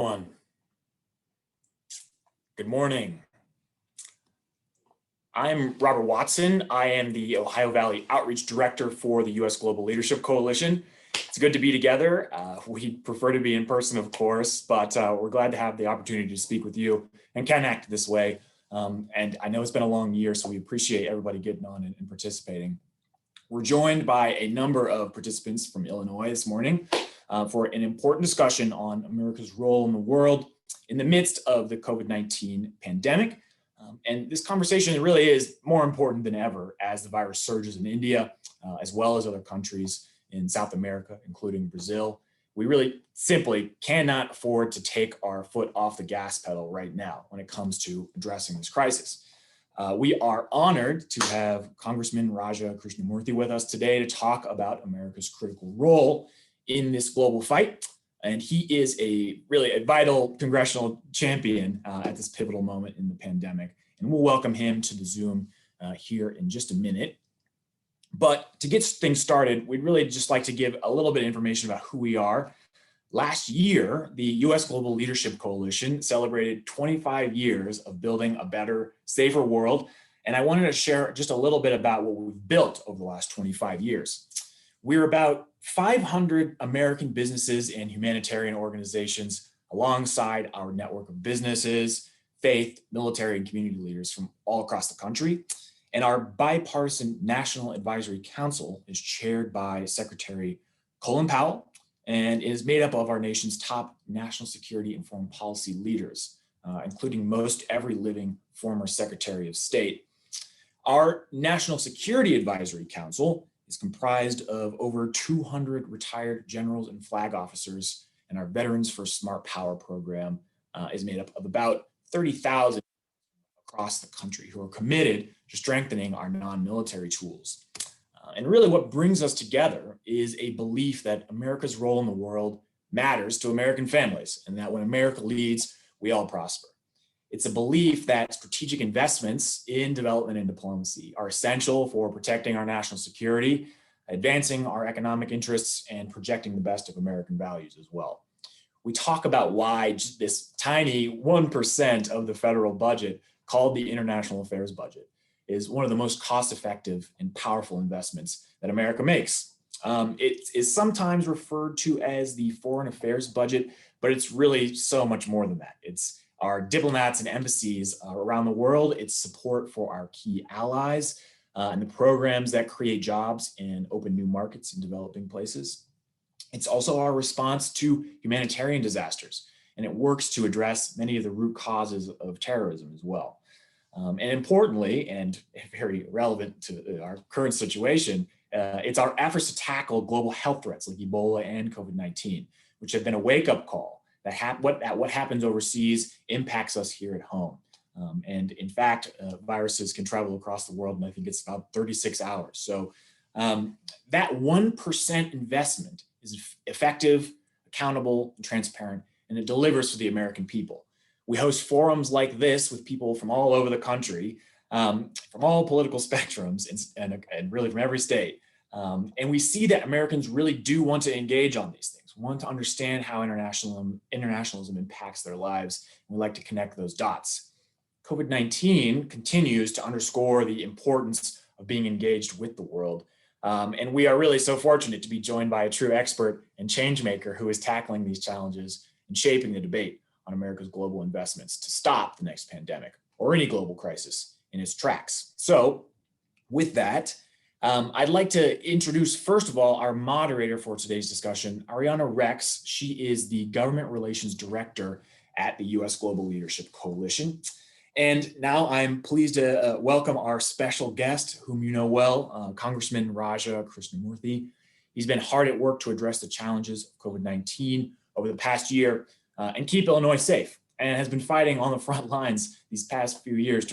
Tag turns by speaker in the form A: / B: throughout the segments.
A: Everyone. Good morning. I'm Robert Watson. I am the Ohio Valley Outreach Director for the U.S. Global Leadership Coalition. It's good to be together. We prefer to be in person, of course, but we're glad to have the opportunity to speak with you and connect this way. And I know it's been a long year, so we appreciate everybody getting on and participating. We're joined by a number of participants from Illinois this morning for an important discussion on America's role in the world in the midst of the COVID-19 pandemic. And this conversation really is more important than ever as the virus surges in India, as well as other countries in South America, including Brazil. We really simply cannot afford to take our foot off the gas pedal right now when it comes to addressing this crisis. We are honored to have Congressman Raja Krishnamoorthi with us today to talk about America's critical role in this global fight. And he is a vital congressional champion at this pivotal moment in the pandemic. And we'll welcome him to the Zoom here in just a minute. But to get things started, we'd really just like to give a little bit of information about who we are. Last year, the U.S. Global Leadership Coalition celebrated 25 years of building a better, safer world. And I wanted to share just a little bit about what we've built over the last 25 years. We're about 500 American businesses and humanitarian organizations alongside our network of businesses, faith, military, and community leaders from all across the country. And our bipartisan National Advisory Council is chaired by Secretary Colin Powell and is made up of our nation's top national security and foreign policy leaders, including most every living former Secretary of State. Our National Security Advisory Council is comprised of over 200 retired generals and flag officers, and our Veterans for Smart Power program is made up of about 30,000 across the country who are committed to strengthening our non-military tools. And really what brings us together is a belief that America's role in the world matters to American families, and that when America leads, we all prosper. It's a belief that strategic investments in development and diplomacy are essential for protecting our national security, advancing our economic interests, and projecting the best of American values as well. We talk about why this tiny 1% of the federal budget, called the International Affairs budget, is one of the most cost-effective and powerful investments that America makes. It is sometimes referred to as the foreign affairs budget, but it's really so much more than that. It's our diplomats and embassies around the world. It's support for our key allies and the programs that create jobs and open new markets in developing places. It's also our response to humanitarian disasters, and it works to address many of the root causes of terrorism as well. And importantly, and very relevant to our current situation, it's our efforts to tackle global health threats like Ebola and COVID-19, which have been a wake-up call that what happens overseas impacts us here at home. And in fact, viruses can travel across the world, and I think it's about 36 hours. So that 1% investment is effective, accountable, and transparent, and it delivers for the American people. We host forums like this with people from all over the country, from all political spectrums, and really from every state. And we see that Americans really do want to engage on these things, want to understand how internationalism impacts their lives, and we like to connect those dots. COVID-19 continues to underscore the importance of being engaged with the world. And we are really so fortunate to be joined by a true expert and change maker who is tackling these challenges and shaping the debate on America's global investments to stop the next pandemic or any global crisis in its tracks. So with that, I'd like to introduce, first of all, our moderator for today's discussion, Ariana Rex. She is the Government Relations Director at the U.S. Global Leadership Coalition. And now I'm pleased to welcome our special guest, whom you know well, Congressman Raja Krishnamoorthi. He's been hard at work to address the challenges of COVID-19 over the past year and keep Illinois safe, and has been fighting on the front lines these past few weeks,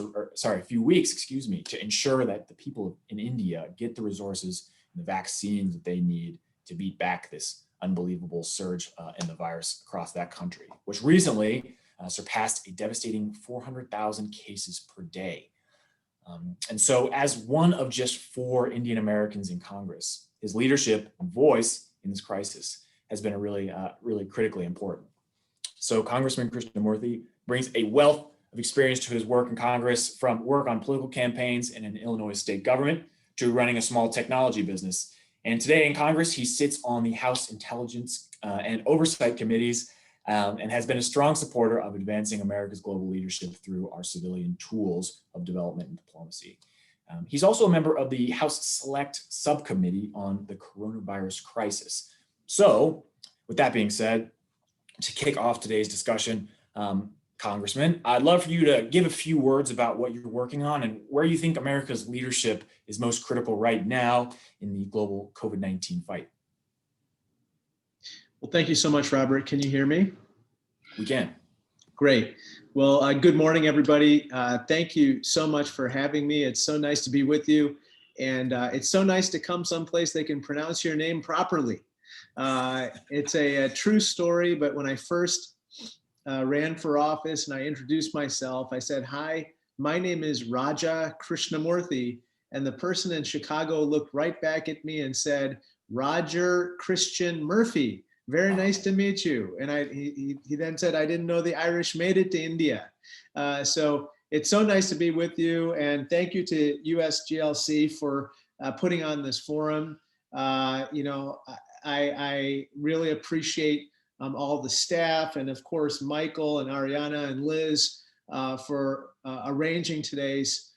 A: to ensure that the people in India get the resources and the vaccines that they need to beat back this unbelievable surge in the virus across that country, which recently surpassed a devastating 400,000 cases per day. And so as one of just 4 Indian Americans in Congress, his leadership and voice in this crisis has been really critically important. So Congressman Krishnamoorthi brings a wealth of experience to his work in Congress, from work on political campaigns in an Illinois state government to running a small technology business. And today in Congress, he sits on the House Intelligence and Oversight Committees, and has been a strong supporter of advancing America's global leadership through our civilian tools of development and diplomacy. He's also a member of the House Select Subcommittee on the Coronavirus Crisis. So, with that being said, to kick off today's discussion, Congressman, I'd love for you to give a few words about what you're working on and where you think America's leadership is most critical right now in the global COVID-19 fight.
B: Well, thank you so much, Robert. Can you hear me?
A: We can.
B: Great. Well, good morning, everybody. Thank you so much for having me. It's so nice to be with you. And it's so nice to come someplace they can pronounce your name properly. It's a true story, but when I first ran for office and I introduced myself, I said, "Hi, my name is Raja Krishnamoorthi." And the person in Chicago looked right back at me and said, "Roger Christian Murphy. Very nice to meet you." And he then said, "I didn't know the Irish made it to India." So it's so nice to be with you. And thank you to USGLC for putting on this forum. I really appreciate all the staff, and of course, Michael and Ariana and Liz for arranging today's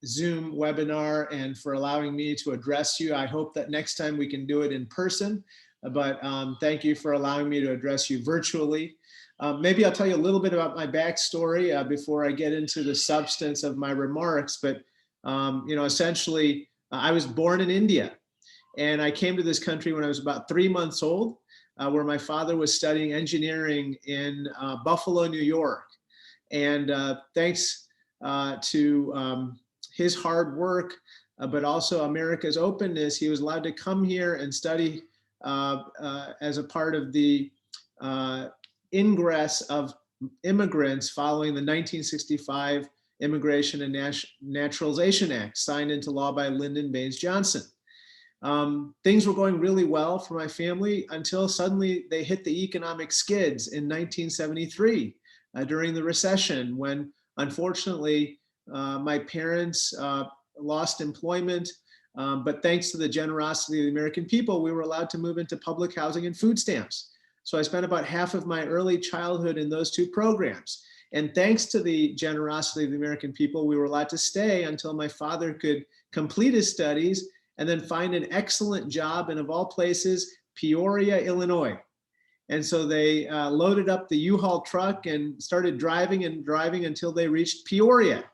B: Zoom webinar and for allowing me to address you. I hope that next time we can do it in person, but thank you for allowing me to address you virtually. Maybe I'll tell you a little bit about my backstory before I get into the substance of my remarks, but essentially, I was born in India, and I came to this country when I was about 3 months old, where my father was studying engineering in Buffalo, New York. And thanks to his hard work, but also America's openness, he was allowed to come here and study as a part of the ingress of immigrants following the 1965 Immigration and Naturalization Act, signed into law by Lyndon Baines Johnson. Things were going really well for my family until suddenly they hit the economic skids in 1973 during the recession, when unfortunately my parents lost employment, but thanks to the generosity of the American people, we were allowed to move into public housing and food stamps. So I spent about half of my early childhood in those two programs. And thanks to the generosity of the American people, we were allowed to stay until my father could complete his studies and then find an excellent job in, of all places, Peoria, Illinois. And so they loaded up the U-Haul truck and started driving until they reached Peoria.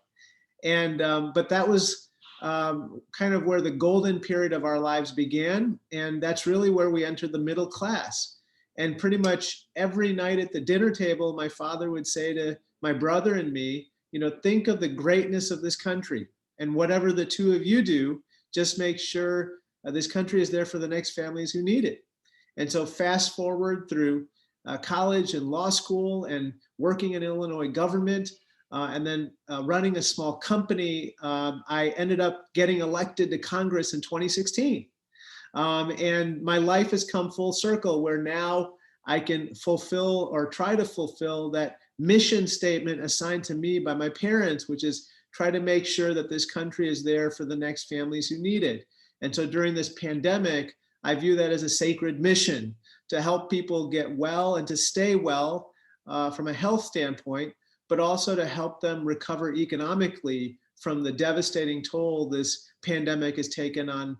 B: And but that was kind of where the golden period of our lives began. And that's really where we entered the middle class. And pretty much every night at the dinner table, my father would say to my brother and me, think of the greatness of this country, and whatever the two of you do, just make sure this country is there for the next families who need it. And so fast forward through college and law school and working in Illinois government, and then running a small company, I ended up getting elected to Congress in 2016. And my life has come full circle, where now I can fulfill, or try to fulfill, that mission statement assigned to me by my parents, which is try to make sure that this country is there for the next families who need it. And so during this pandemic, I view that as a sacred mission to help people get well and to stay well from a health standpoint, but also to help them recover economically from the devastating toll this pandemic has taken on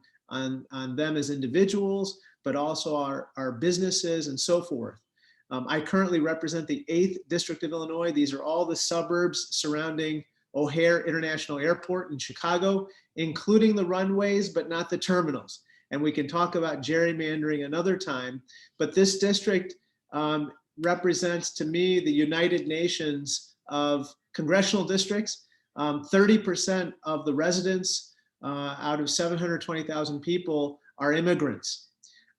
B: them as individuals, but also our businesses and so forth. I currently represent the 8th District of Illinois. These are all the suburbs surrounding O'Hare International Airport in Chicago, including the runways, but not the terminals. And we can talk about gerrymandering another time, but this district represents, to me, the United Nations of congressional districts. 30% of the residents out of 720,000 people are immigrants.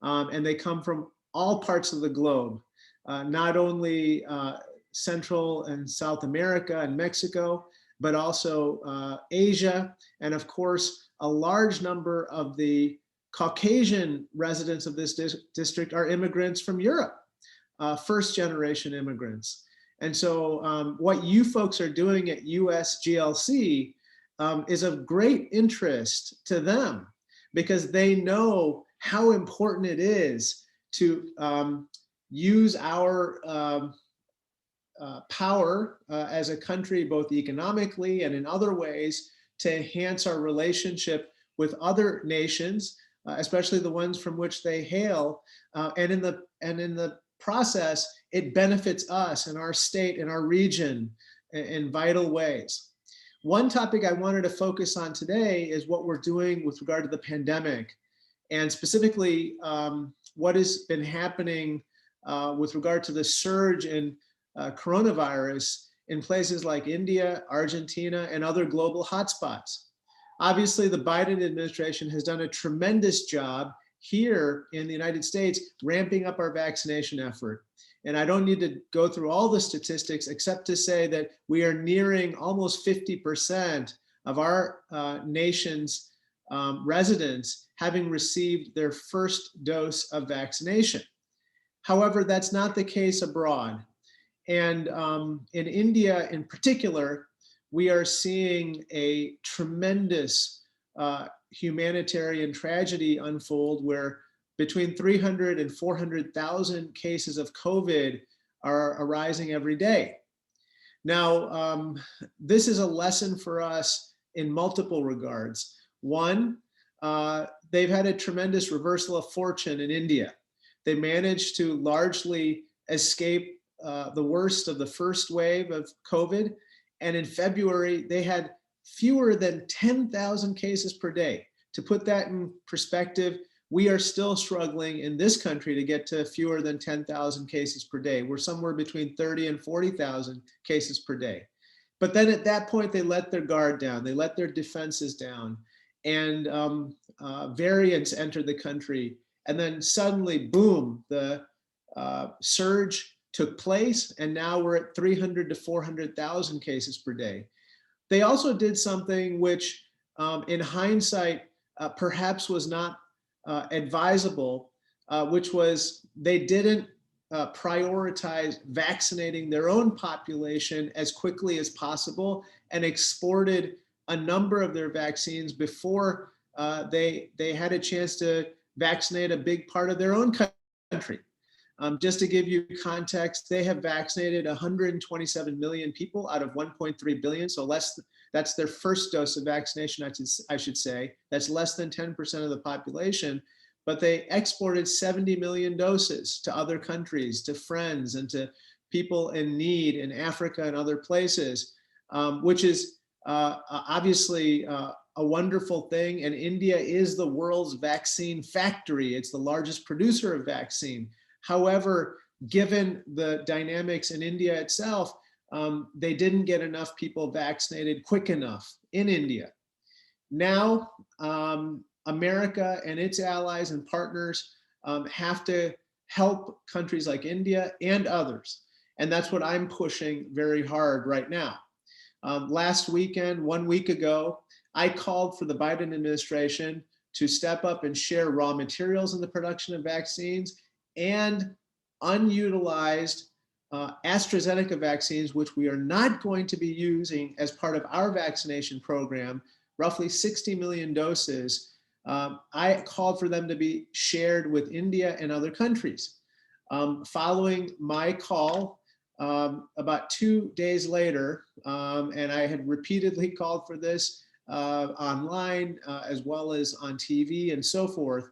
B: And they come from all parts of the globe, not only Central and South America and Mexico, but also Asia. And of course, a large number of the Caucasian residents of this district are immigrants from Europe. first-generation immigrants. And so what you folks are doing at USGLC is of great interest to them, because they know how important it is to use our power as a country, both economically and in other ways, to enhance our relationship with other nations, especially the ones from which they hail. And in the process, it benefits us and our state and our region in vital ways. One topic I wanted to focus on today is what we're doing with regard to the pandemic, and specifically what has been happening with regard to the surge in coronavirus in places like India, Argentina, and other global hotspots. Obviously, the Biden administration has done a tremendous job here in the United States ramping up our vaccination effort. And I don't need to go through all the statistics except to say that we are nearing almost 50% of our nation's residents having received their first dose of vaccination. However, that's not the case abroad. And in India in particular, we are seeing a tremendous humanitarian tragedy unfold, where between 300 and 400,000 cases of COVID are arising every day. Now, this is a lesson for us in multiple regards. One, they've had a tremendous reversal of fortune in India. They managed to largely escape the worst of the first wave of COVID. And in February, they had fewer than 10,000 cases per day. To put that in perspective, we are still struggling in this country to get to fewer than 10,000 cases per day. We're somewhere between 30 and 40,000 cases per day. But then at that point, they let their guard down. They let their defenses down, and variants entered the country. And then suddenly, boom, the surge took place, and now we're at 300 to 400,000 cases per day. They also did something which, in hindsight, perhaps was not advisable, which was they didn't prioritize vaccinating their own population as quickly as possible, and exported a number of their vaccines before they had a chance to vaccinate a big part of their own country. Just to give you context, they have vaccinated 127 million people out of 1.3 billion. So that's their first dose of vaccination, I should say. That's less than 10% of the population. But they exported 70 million doses to other countries, to friends, and to people in need in Africa and other places, which is obviously a wonderful thing. And India is the world's vaccine factory. It's the largest producer of vaccine. However, given the dynamics in India itself, they didn't get enough people vaccinated quick enough in India. Now, America and its allies and partners have to help countries like India and others. And that's what I'm pushing very hard right now. Last weekend, 1 week ago, I called for the Biden administration to step up and share raw materials in the production of vaccines, and unutilized AstraZeneca vaccines, which we are not going to be using as part of our vaccination program, roughly 60 million doses. I called for them to be shared with India and other countries. Following my call, about 2 days later, and I had repeatedly called for this online as well as on TV and so forth.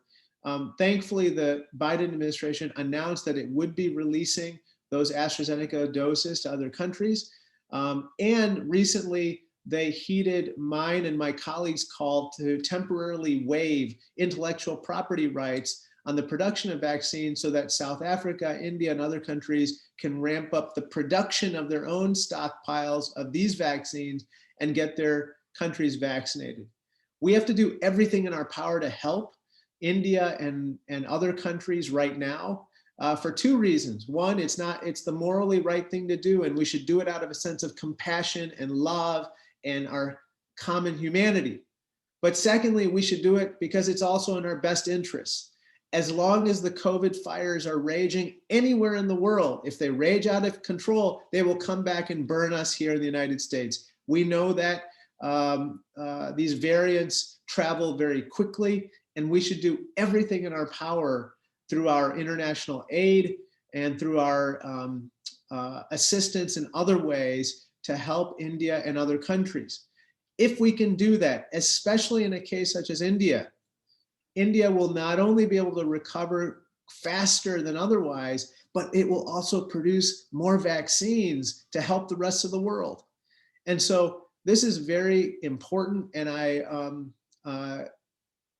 B: Thankfully, the Biden administration announced that it would be releasing those AstraZeneca doses to other countries. And recently, they heeded mine and my colleagues' call to temporarily waive intellectual property rights on the production of vaccines so that South Africa, India, and other countries can ramp up the production of their own stockpiles of these vaccines and get their countries vaccinated. We have to do everything in our power to help India and other countries right now for two reasons. One, it's the morally right thing to do, and we should do it out of a sense of compassion and love and our common humanity. But secondly, we should do it because it's also in our best interests. as long as the COVID fires are raging anywhere in the world, if they rage out of control, they will come back and burn us here in the United States. We know that these variants travel very quickly, and we should do everything in our power through our international aid and through our assistance in other ways to help India and other countries. If we can do that, especially in a case such as India, India will not only be able to recover faster than otherwise, but it will also produce more vaccines to help the rest of the world. And so this is very important, and I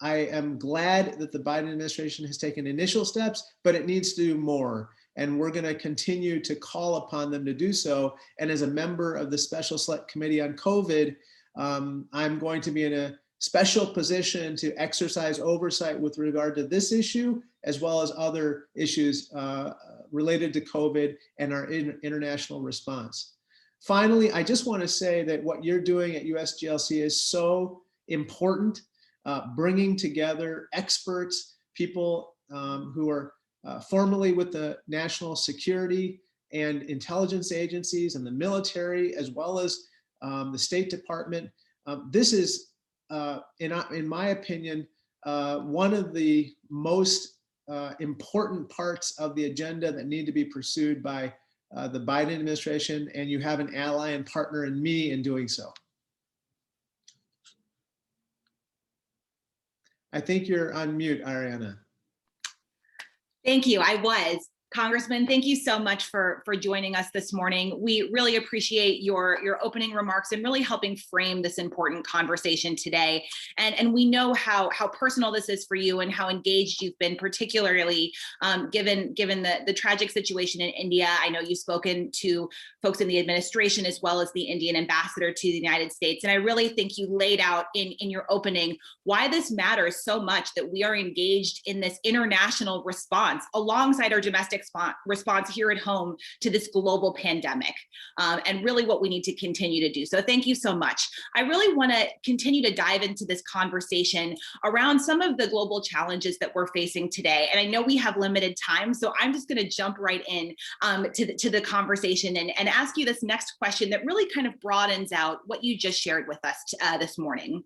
B: am glad that the Biden administration has taken initial steps, but it needs to do more. And we're going to continue to call upon them to do so. And as a member of the Special Select Committee on COVID, I'm going to be in a special position to exercise oversight with regard to this issue, as well as other issues related to COVID and our international response. Finally, I just want to say that what you're doing at USGLC is so important, bringing together experts, people who are formerly with the national security and intelligence agencies and the military, as well as the State Department. This is, in my opinion, one of the most important parts of the agenda that need to be pursued by the Biden administration, and you have an ally and partner in me in doing so. I think you're on mute, Ariana.
C: Thank you. I was. Congressman, thank you so much for joining us this morning. We really appreciate your opening remarks and really helping frame this important conversation today. And we know how personal this is for you and how engaged you've been, particularly given the tragic situation in India. I know you've spoken to folks in the administration as well as the Indian ambassador to the United States. And I really think you laid out in your opening why this matters so much, that we are engaged in this international response alongside our domestic response here at home to this global pandemic, and really what we need to continue to do. So thank you so much. I really want to continue to dive into this conversation around some of the global challenges that we're facing today. And I know we have limited time, so I'm just going to jump right in to the conversation and ask you this next question that really kind of broadens out what you just shared with us this morning.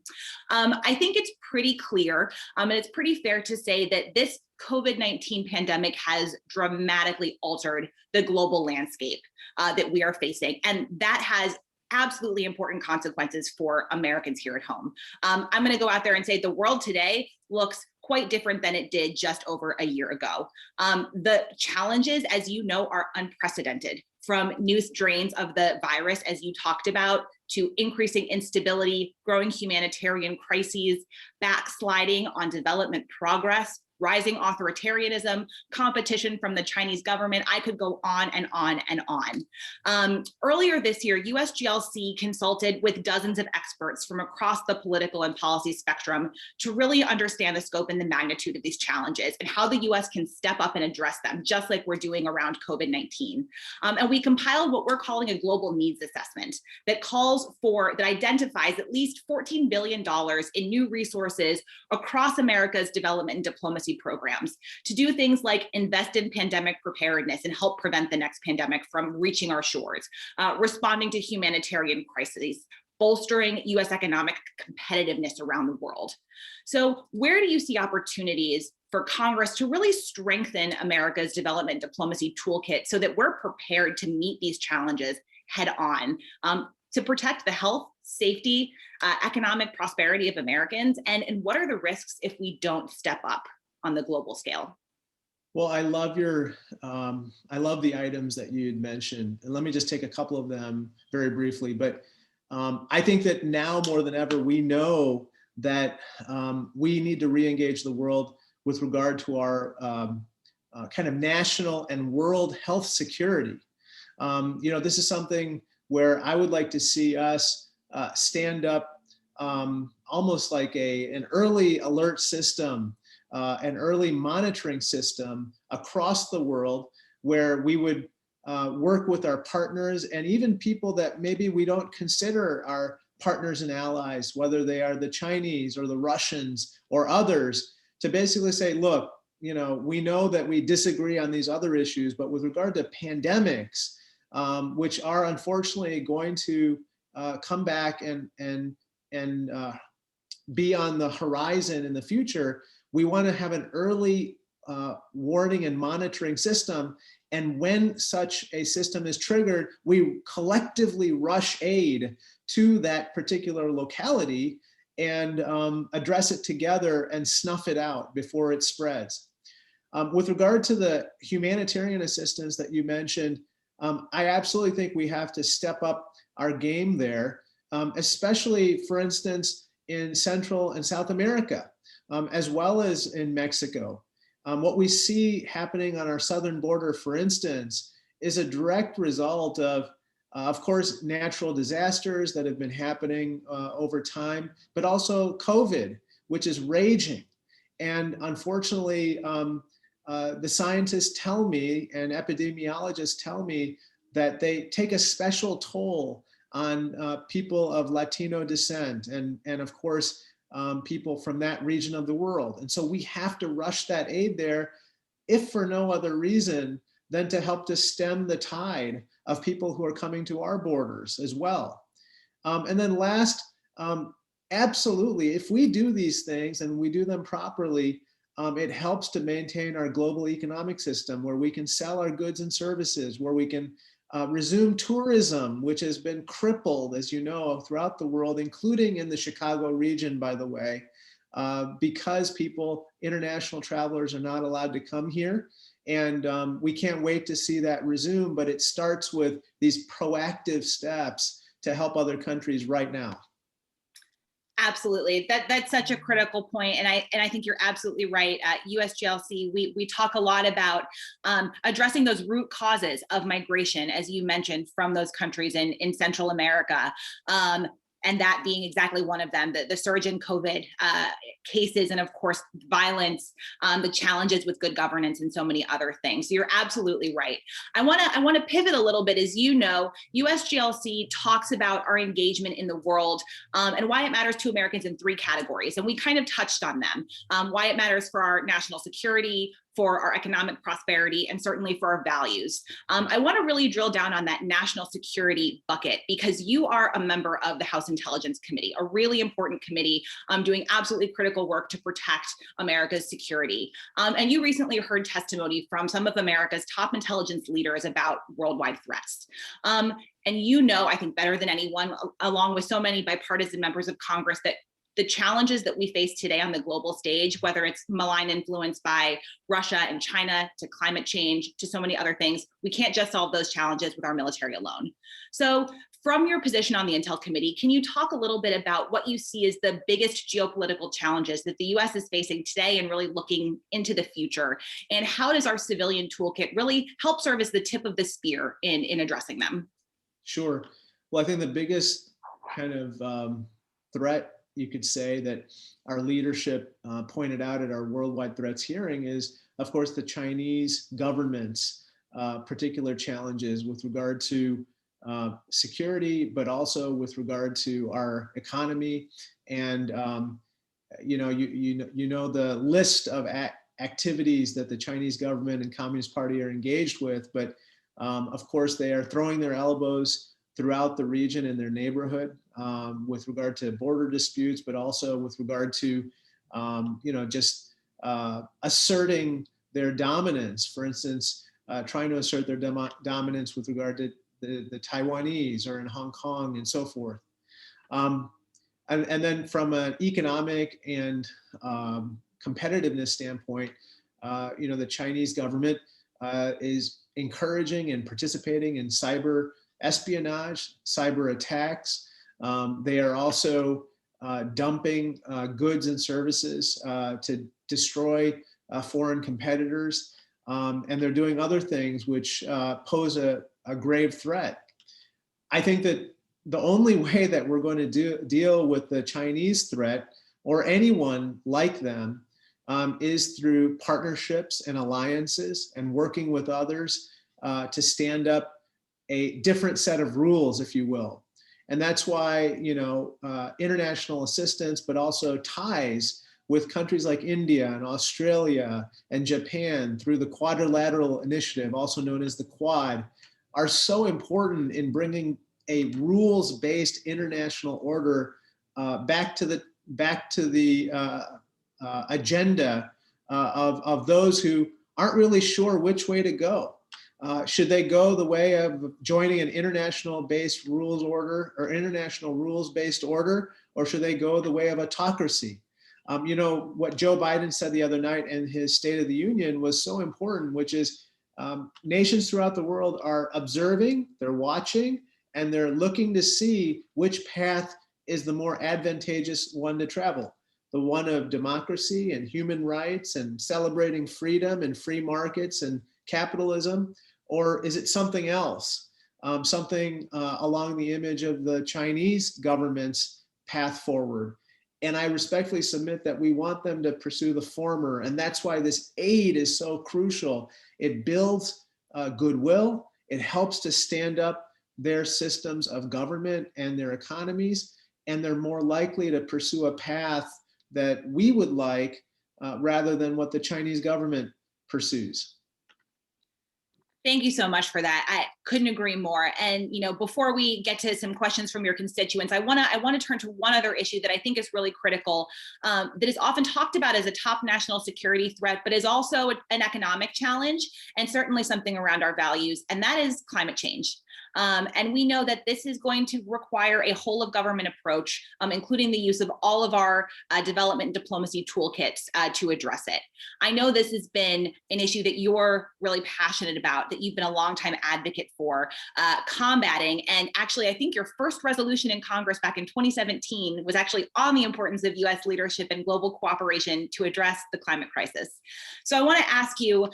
C: I think it's pretty clear, and it's pretty fair to say that this COVID-19 pandemic has dramatically altered the global landscape that we are facing. And that has absolutely important consequences for Americans here at home. I'm going to go out there and say the world today looks quite different than it did just over a year ago. The challenges, as you know, are unprecedented, from new strains of the virus, as you talked about, to increasing instability, growing humanitarian crises, backsliding on development progress, rising authoritarianism, competition from the Chinese government. I could go on and on and on. Earlier this year, USGLC consulted with dozens of experts from across the political and policy spectrum to really understand the scope and the magnitude of these challenges and how the US can step up and address them, just like we're doing around COVID-19. And we compiled what we're calling a global needs assessment that identifies at least $14 billion in new resources across America's development and diplomacy programs to do things like invest in pandemic preparedness and help prevent the next pandemic from reaching our shores, responding to humanitarian crises, bolstering US economic competitiveness around the world. So where do you see opportunities for Congress to really strengthen America's development diplomacy toolkit so that we're prepared to meet these challenges head on, to protect the health, safety, economic prosperity of Americans? And what are the risks if we don't step up on the global scale?
B: Well, I love the items that you had mentioned, and let me just take a couple of them very briefly. But I think that now more than ever, we know that we need to re-engage the world with regard to our kind of national and world health security. This is something where I would like to see us stand up almost like an early alert system, an early monitoring system across the world, where we would work with our partners and even people that maybe we don't consider our partners and allies, whether they are the Chinese or the Russians or others, to basically say, look, we know that we disagree on these other issues, but with regard to pandemics, which are unfortunately going to come back and be on the horizon in the future, we want to have an early warning and monitoring system. And when such a system is triggered, we collectively rush aid to that particular locality and address it together and snuff it out before it spreads. With regard to the humanitarian assistance that you mentioned, I absolutely think we have to step up our game there, especially, for instance, in Central and South America, as well as in Mexico. What we see happening on our southern border, for instance, is a direct result of course, natural disasters that have been happening over time, but also COVID, which is raging. And unfortunately, the scientists tell me and epidemiologists tell me that they take a special toll on people of Latino descent and of course, people from that region of the world. And so we have to rush that aid there, if for no other reason than to help to stem the tide of people who are coming to our borders as well. And then last, absolutely, if we do these things and we do them properly, it helps to maintain our global economic system where we can sell our goods and services, where we can resume tourism, which has been crippled, as you know, throughout the world, including in the Chicago region, by the way, because international travelers are not allowed to come here. And we can't wait to see that resume, but it starts with these proactive steps to help other countries right now.
C: Absolutely. That's such a critical point. And I think you're absolutely right. At USGLC, we talk a lot about addressing those root causes of migration, as you mentioned, from those countries in Central America. And that being exactly one of them, the surge in COVID cases, and of course, violence, the challenges with good governance, and so many other things. So you're absolutely right. I want to pivot a little bit. As you know, USGLC talks about our engagement in the world and why it matters to Americans in 3 categories. And we kind of touched on them, why it matters for our national security, for our economic prosperity, and certainly for our values. I want to really drill down on that national security bucket, because you are a member of the House Intelligence Committee, a really important committee doing absolutely critical work to protect America's security. And you recently heard testimony from some of America's top intelligence leaders about worldwide threats. And you know, I think better than anyone, along with so many bipartisan members of Congress, that the challenges that we face today on the global stage, whether it's malign influence by Russia and China, to climate change, to so many other things, we can't just solve those challenges with our military alone. So from your position on the Intel Committee, can you talk a little bit about what you see as the biggest geopolitical challenges that the US is facing today and really looking into the future? And how does our civilian toolkit really help serve as the tip of the spear in addressing them?
B: Sure. Well, I think the biggest kind of threat, you could say, that our leadership pointed out at our Worldwide Threats hearing is, of course, the Chinese government's particular challenges with regard to security, but also with regard to our economy. And you know the list of activities that the Chinese government and Communist Party are engaged with, but of course they are throwing their elbows throughout the region in their neighborhood with regard to border disputes, but also with regard to, just asserting their dominance. For instance, trying to assert their dominance with regard to the Taiwanese or in Hong Kong and so forth. And then from an economic and competitiveness standpoint, the Chinese government is encouraging and participating in cyber espionage, cyber attacks. They are also dumping goods and services to destroy foreign competitors. And they're doing other things which pose a grave threat. I think that the only way that we're going to deal with the Chinese threat, or anyone like them, is through partnerships and alliances and working with others to stand up a different set of rules, if you will. And that's why, international assistance, but also ties with countries like India and Australia and Japan through the Quadrilateral Initiative, also known as the Quad, are so important in bringing a rules-based international order back to the agenda of those who aren't really sure which way to go. Should they go the way of joining an international-based rules order or international rules-based order, or should they go the way of autocracy? You know, what Joe Biden said the other night in his State of the Union was so important, which is nations throughout the world are observing, they're watching, and they're looking to see which path is the more advantageous one to travel. The one of democracy and human rights and celebrating freedom and free markets and capitalism, or is it something else? Something along the image of the Chinese government's path forward. And I respectfully submit that we want them to pursue the former. And that's why this aid is so crucial. It builds goodwill. It helps to stand up their systems of government and their economies. And they're more likely to pursue a path that we would like rather than what the Chinese government pursues.
C: Thank you so much for that. I couldn't agree more. And you know, before we get to some questions from your constituents, I want to turn to one other issue that I think is really critical, that is often talked about as a top national security threat, but is also an economic challenge and certainly something around our values, and that is climate change. And we know that this is going to require a whole of government approach, including the use of all of our development and diplomacy toolkits to address it. I know this has been an issue that you're really passionate about, that you've been a longtime advocate for combating. And actually, I think your first resolution in Congress back in 2017 was actually on the importance of US leadership and global cooperation to address the climate crisis. So I want to ask you,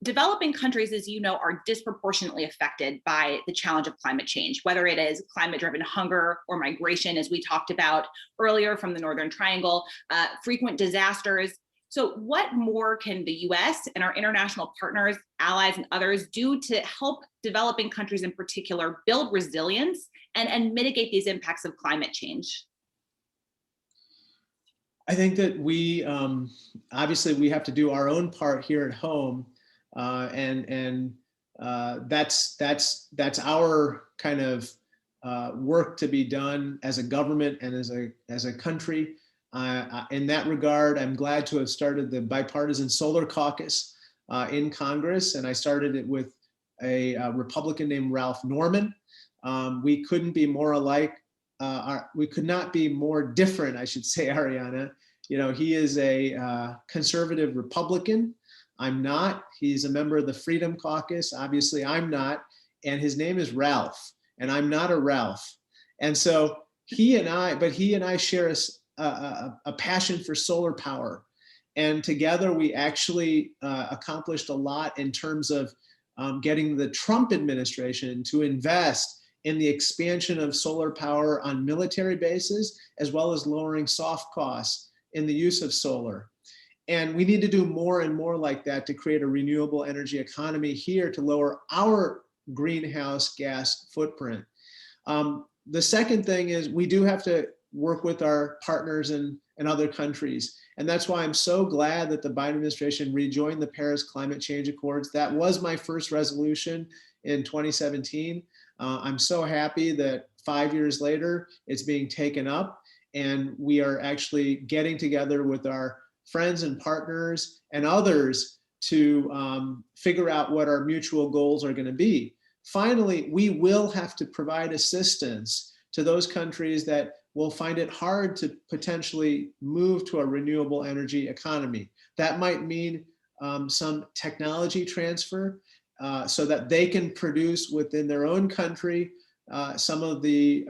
C: developing countries, as you know, are disproportionately affected by the challenge of climate change, whether it is climate-driven hunger or migration, as we talked about earlier from the Northern Triangle, frequent disasters. So what more can the US and our international partners, allies, and others do to help developing countries in particular build resilience and mitigate these impacts of climate change?
B: I think that we, obviously we have to do our own part here at home. That's our kind of work to be done as a government and as a country. In that regard, I'm glad to have started the Bipartisan Solar Caucus in Congress, and I started it with a Republican named Ralph Norman. We couldn't be more alike. We could not be more different, I should say, Ariana. You know, he is a conservative Republican. I'm not. He's a member of the Freedom Caucus. Obviously, I'm not. And his name is Ralph, and I'm not a Ralph. And so he and I share a passion for solar power. And together we actually accomplished a lot in terms of getting the Trump administration to invest in the expansion of solar power on military bases, as well as lowering soft costs in the use of solar. And we need to do more and more like that to create a renewable energy economy here to lower our greenhouse gas footprint. The second thing is we do have to work with our partners in other countries. And that's why I'm so glad that the Biden administration rejoined the Paris Climate Change Accords. That was my first resolution in 2017. I'm so happy that 5 years later, it's being taken up, and we are actually getting together with our friends and partners and others to figure out what our mutual goals are going to be. Finally, we will have to provide assistance to those countries that will find it hard to potentially move to a renewable energy economy. That might mean some technology transfer so that they can produce within their own country some of the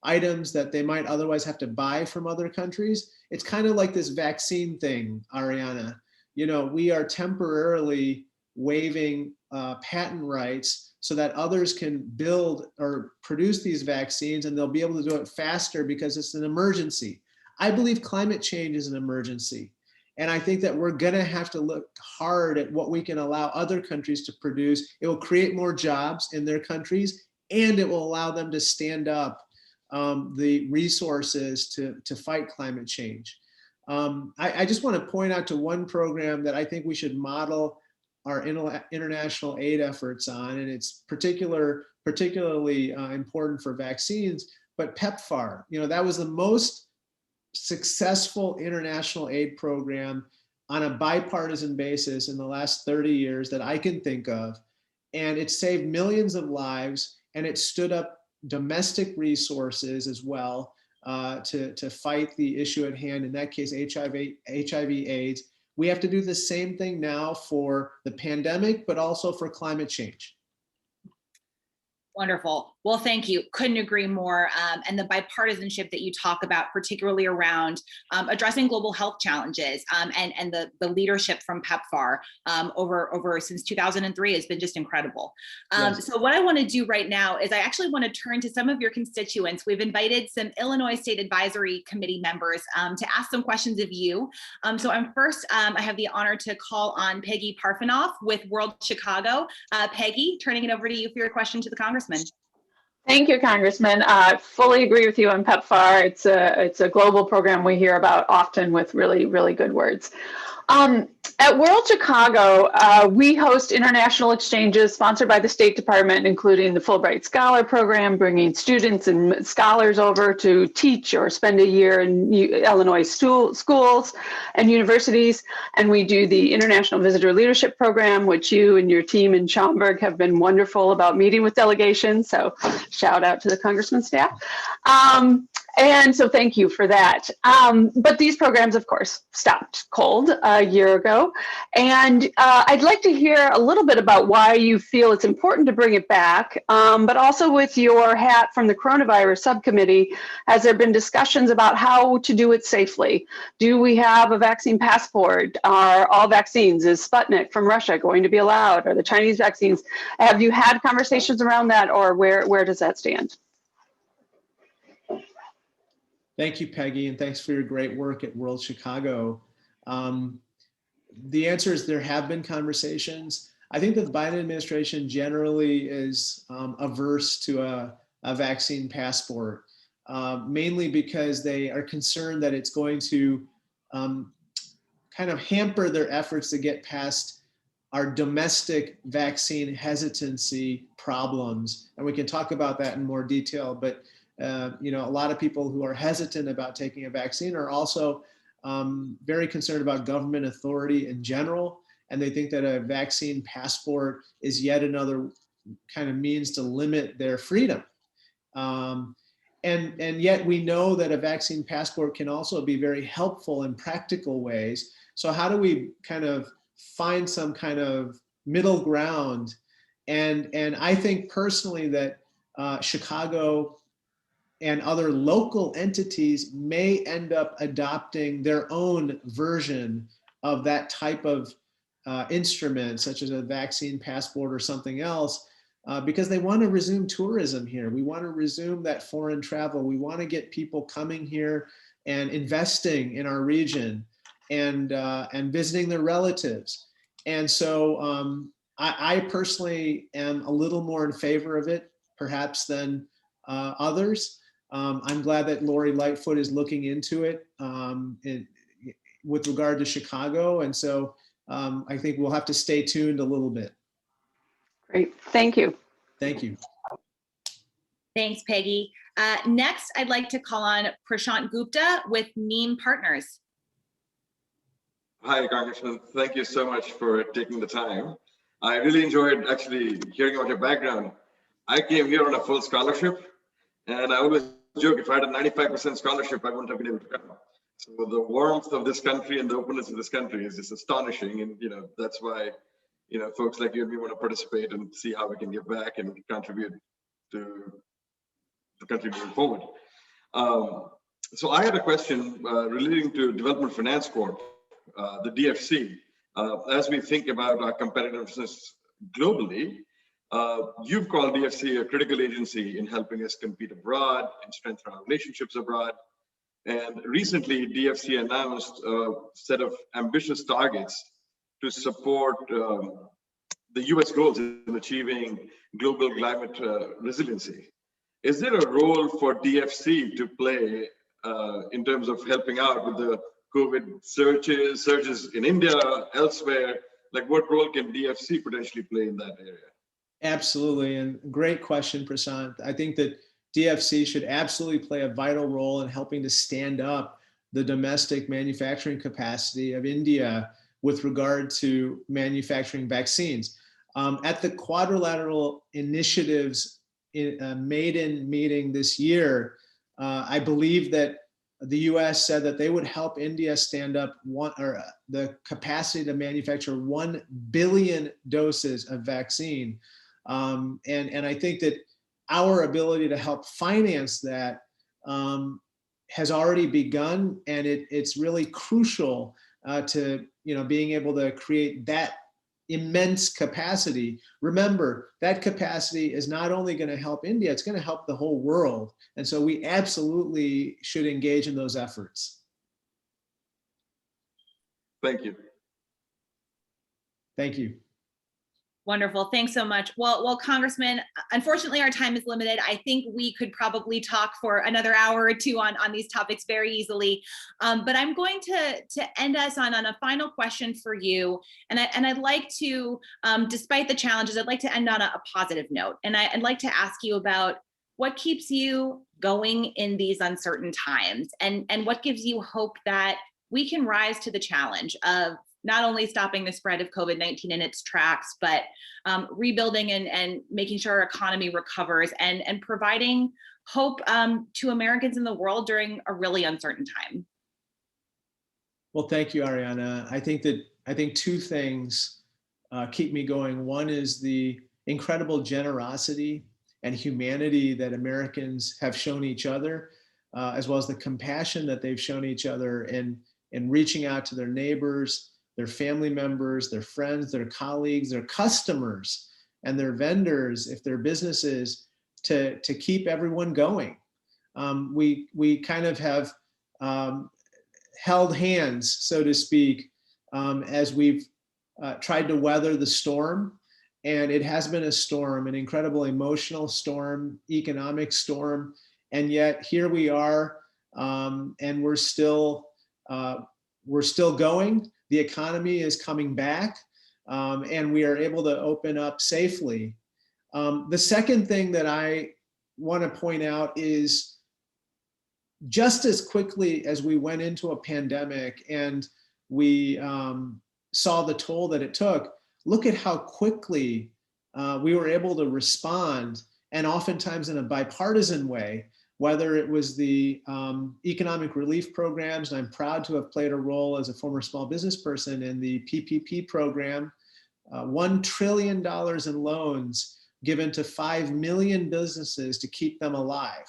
B: items that they might otherwise have to buy from other countries. It's kind of like this vaccine thing, Ariana. You know, we are temporarily waiving patent rights so that others can build or produce these vaccines, and they'll be able to do it faster because it's an emergency. I believe climate change is an emergency. And I think that we're gonna have to look hard at what we can allow other countries to produce. It will create more jobs in their countries, and it will allow them to stand up the resources to fight climate change. I just want to point out to one program that I think we should model our international aid efforts on, and it's particularly important for vaccines, but PEPFAR. That was the most successful international aid program on a bipartisan basis in the last 30 years that I can think of. And it saved millions of lives, and it stood up domestic resources as well to fight the issue at hand, in that case, HIV/AIDS. We have to do the same thing now for the pandemic, but also for climate change.
C: Wonderful. Well, thank you. Couldn't agree more. And the bipartisanship that you talk about, particularly around addressing global health challenges and the leadership from PEPFAR over since 2003 has been just incredible.
B: Yes.
C: So what I want to do right now is I actually want to turn to some of your constituents. We've invited some Illinois State Advisory Committee members to ask some questions of you. So I have the honor to call on Peggy Parfenoff with World Chicago. Peggy, turning it over to you for your question to the Congressman.
D: Thank you, Congressman. I fully agree with you on PEPFAR. It's a global program we hear about often with really, really good words. At World Chicago, we host international exchanges sponsored by the State Department, including the Fulbright Scholar Program, bringing students and scholars over to teach or spend a year in Illinois schools and universities. And we do the International Visitor Leadership Program, which you and your team in Schaumburg have been wonderful about meeting with delegations. So shout out to the Congressman's staff. And so thank you for that. But these programs, of course, stopped cold a year ago. And I'd like to hear a little bit about why you feel it's important to bring it back, but also with your hat from the coronavirus subcommittee, has there been discussions about how to do it safely? Do we have a vaccine passport? Are all vaccines, is Sputnik from Russia going to be allowed? Are the Chinese vaccines? Have you had conversations around that, or where does that stand?
B: Thank you, Peggy, and thanks for your great work at World Chicago. The answer is there have been conversations. I think that the Biden administration generally is averse to a vaccine passport, mainly because they are concerned that it's going to kind of hamper their efforts to get past our domestic vaccine hesitancy problems. And we can talk about that in more detail, but a lot of people who are hesitant about taking a vaccine are also very concerned about government authority in general. And they think that a vaccine passport is yet another kind of means to limit their freedom. And yet we know that a vaccine passport can also be very helpful in practical ways. So how do we kind of find some kind of middle ground? And I think personally that Chicago and other local entities may end up adopting their own version of that type of instrument, such as a vaccine passport or something else, because they want to resume tourism here. We want to resume that foreign travel. We want to get people coming here and investing in our region and visiting their relatives. And so I personally am a little more in favor of it, perhaps, than others. I'm glad that Lori Lightfoot is looking into it with regard to Chicago. And so I think we'll have to stay tuned a little bit.
D: Great, thank you.
B: Thank you.
C: Thanks, Peggy. Next, I'd like to call on Prashant Gupta with Neem Partners.
E: Hi, Congressman. Thank you so much for taking the time. I really enjoyed actually hearing about your background. I came here on a full scholarship, and I always joke, if I had a 95% scholarship, I wouldn't have been able to come. So the warmth of this country and the openness of this country is just astonishing. And, that's why, folks like you and me want to participate and see how we can give back and contribute to the country moving forward. So I had a question relating to Development Finance Corp, the DFC. As we think about our competitiveness globally, you've called DFC a critical agency in helping us compete abroad and strengthen our relationships abroad. And recently, DFC announced a set of ambitious targets to support the US goals in achieving global climate resiliency. Is there a role for DFC to play in terms of helping out with the COVID surges in India, elsewhere? Like, what role can DFC potentially play in that area?
B: Absolutely, and great question, Prasant. I think that DFC should absolutely play a vital role in helping to stand up the domestic manufacturing capacity of India with regard to manufacturing vaccines. At the Quadrilateral Initiatives maiden meeting this year, I believe that the US said that they would help India stand up the capacity to manufacture 1 billion doses of vaccine. And I think that our ability to help finance that has already begun, and it's really crucial to being able to create that immense capacity. Remember, that capacity is not only going to help India, it's going to help the whole world. And so we absolutely should engage in those efforts.
E: Thank you.
B: Thank you.
C: Wonderful. Thanks so much. Well, Congressman, unfortunately, our time is limited. I think we could probably talk for another hour or two on these topics very easily. But I'm going to end us on a final question for you. And I'd like to, despite the challenges, I'd like to end on a positive note. And I'd like to ask you about what keeps you going in these uncertain times, and what gives you hope that we can rise to the challenge of not only stopping the spread of COVID-19 in its tracks, but rebuilding and making sure our economy recovers and providing hope to Americans in the world during a really uncertain time.
B: Well, thank you, Ariana. I think two things keep me going. One is the incredible generosity and humanity that Americans have shown each other, as well as the compassion that they've shown each other in reaching out to their neighbors, their family members, their friends, their colleagues, their customers, and their vendors, if they're businesses, to keep everyone going. We kind of have held hands, so to speak, as we've tried to weather the storm. And it has been a storm, an incredible emotional storm, economic storm. And yet here we are, and we're still going. The economy is coming back, and we are able to open up safely. The second thing that I want to point out is just as quickly as we went into a pandemic and we saw the toll that it took, look at how quickly we were able to respond, and oftentimes in a bipartisan way, whether it was the economic relief programs, and I'm proud to have played a role as a former small business person in the PPP program, $1 trillion in loans given to 5 million businesses to keep them alive.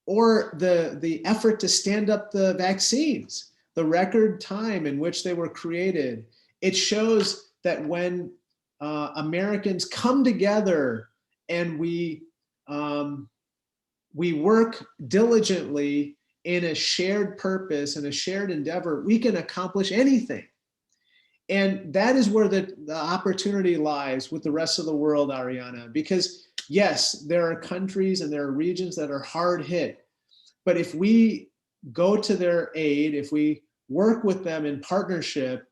B: Or the effort to stand up the vaccines, the record time in which they were created. It shows that when Americans come together and we work diligently in a shared purpose and a shared endeavor, we can accomplish anything. And that is where the opportunity lies with the rest of the world, Ariana, because yes, there are countries and there are regions that are hard hit, but if we go to their aid, if we work with them in partnership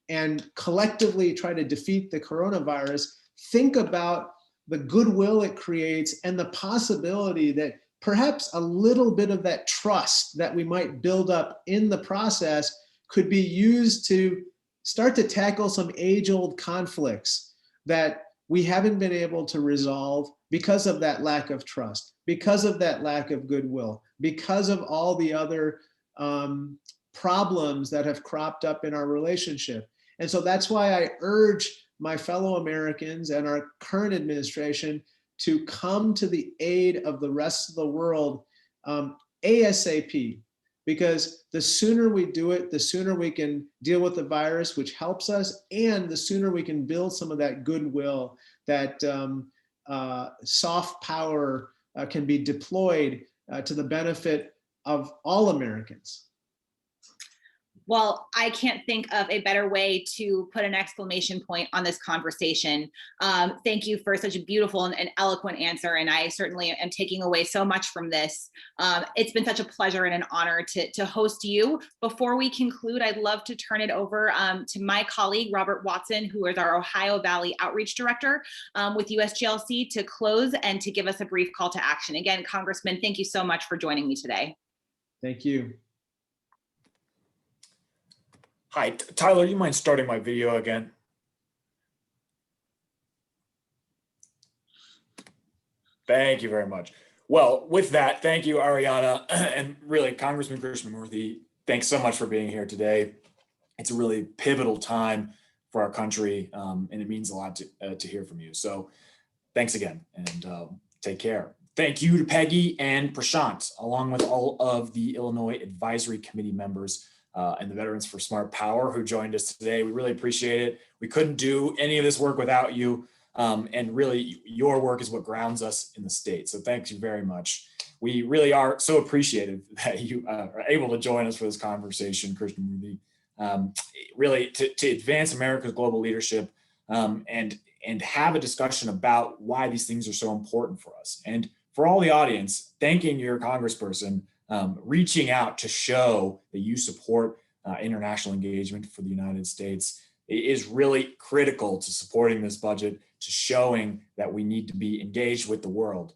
B: and collectively try to defeat the coronavirus, think about the goodwill it creates and the possibility that perhaps a little bit of that trust that we might build up in the process could be used to start to tackle some age-old conflicts that we haven't been able to resolve because of that lack of trust, because of that lack of goodwill, because of all the other problems that have cropped up in our relationship. And so that's why I urge my fellow Americans and our current administration to come to the aid of the rest of the world ASAP, because the sooner we do it, the sooner we can deal with the virus, which helps us, and the sooner we can build some of that goodwill, that soft power can be deployed to the benefit of all Americans.
C: Well, I can't think of a better way to put an exclamation point on this conversation. Thank you for such a beautiful and eloquent answer. And I certainly am taking away so much from this. It's been such a pleasure and an honor to host you. Before we conclude, I'd love to turn it over to my colleague, Robert Watson, who is our Ohio Valley Outreach Director with USGLC, to close and to give us a brief call to action. Again, Congressman, thank you so much for joining me today.
B: Thank you.
A: Hi, Tyler, you mind starting my video again? Thank you very much. Well, with that, thank you, Ariana, and really, Congressman Krishnamoorthi, thanks so much for being here today. It's a really pivotal time for our country, and it means a lot to hear from you. So thanks again, and take care. Thank you to Peggy and Prashant, along with all of the Illinois Advisory Committee members and the Veterans for Smart Power who joined us today. We really appreciate it. We couldn't do any of this work without you. And really, your work is what grounds us in the state. So thank you very much. We really are so appreciative that you are able to join us for this conversation, Krishnamoorthi. Really to advance America's global leadership and have a discussion about why these things are so important for us. And for all the audience, thanking your congressperson, reaching out to show that you support international engagement for the United States is really critical to supporting this budget, to showing that we need to be engaged with the world.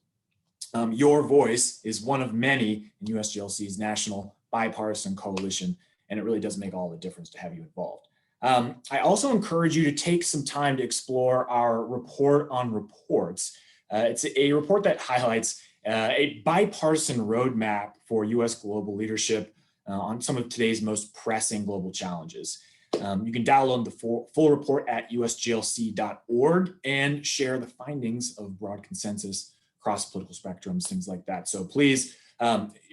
A: Your voice is one of many in USGLC's national bipartisan coalition, and it really does make all the difference to have you involved. I also encourage you to take some time to explore our report on reports. It's a report that highlights a bipartisan roadmap for U.S. global leadership on some of today's most pressing global challenges. You can download the full report at usglc.org and share the findings of broad consensus across political spectrums, things like that. So please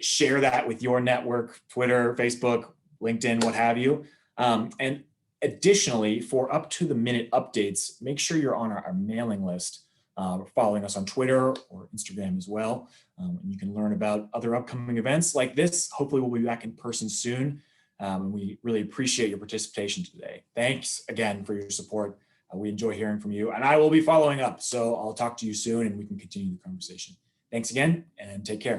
A: share that with your network, Twitter, Facebook, LinkedIn, what have you. And additionally, for up-to-the-minute updates, make sure you're on our mailing list, following us on Twitter or Instagram as well. And you can learn about other upcoming events like this. Hopefully we'll be back in person soon. And we really appreciate your participation today. Thanks again for your support. We enjoy hearing from you, and I will be following up. So I'll talk to you soon and we can continue the conversation. Thanks again and take care.